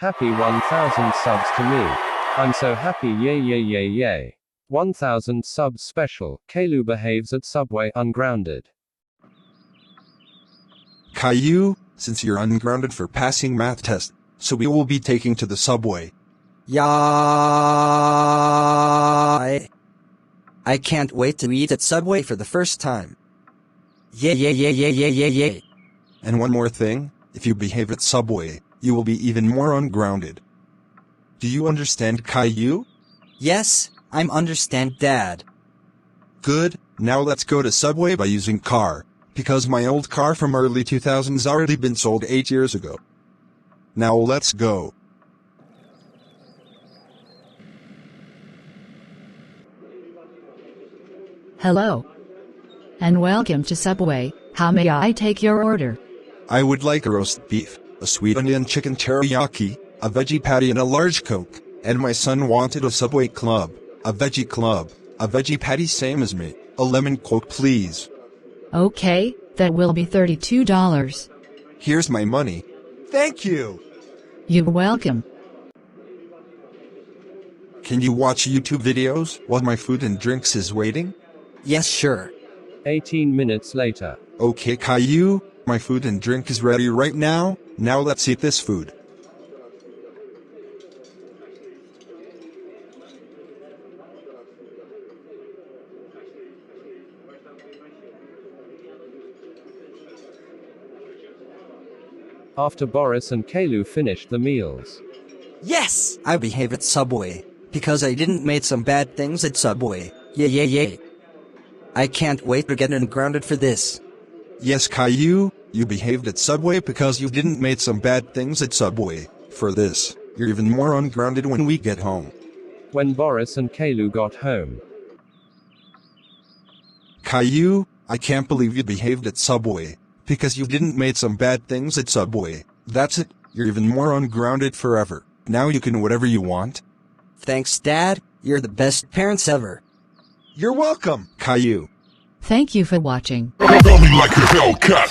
Happy 1000 subs to me. I'm so happy, yay yay yay yay. 1000 subs special. Caillou behaves at Subway Ungrounded. Caillou, since you're ungrounded for passing math test, so we will be taking to the subway. Yeah. I can't wait to eat at Subway for the first time. Yay. And one more thing, if you behave at Subway, you will be even more ungrounded. Do you understand, Caillou? Yes, I'm understand, Dad. Good, now let's go to Subway by using car, because my old car from early 2000s already been sold 8 years ago. Now let's go. Hello. And welcome to Subway. How may I take your order? I would like a roast beef, a sweet onion chicken teriyaki, a veggie patty and a large Coke. And my son wanted a Subway club, a veggie patty same as me, a lemon Coke please. Okay, that will be $32. Here's my money. Thank you. You're welcome. Can you watch YouTube videos while my food and drinks is waiting? Yes, sure. 18 minutes later. Okay, Caillou, my food and drink is ready right now. Now let's eat this food. After Boris and Caillou finished the meals. Yes! I behave at Subway, because I didn't make some bad things at Subway. Yay. I can't wait to get ungrounded for this. Yes, Caillou, you behaved at Subway because you didn't make some bad things at Subway. For this, you're even more ungrounded when we get home. When Boris and Caillou got home. Caillou, I can't believe you behaved at Subway, because you didn't make some bad things at Subway. That's it, you're even more ungrounded forever. Now you can whatever you want. Thanks, Dad. You're the best parents ever. You're welcome, Caillou. Thank you for watching. Got me like a Hellcat.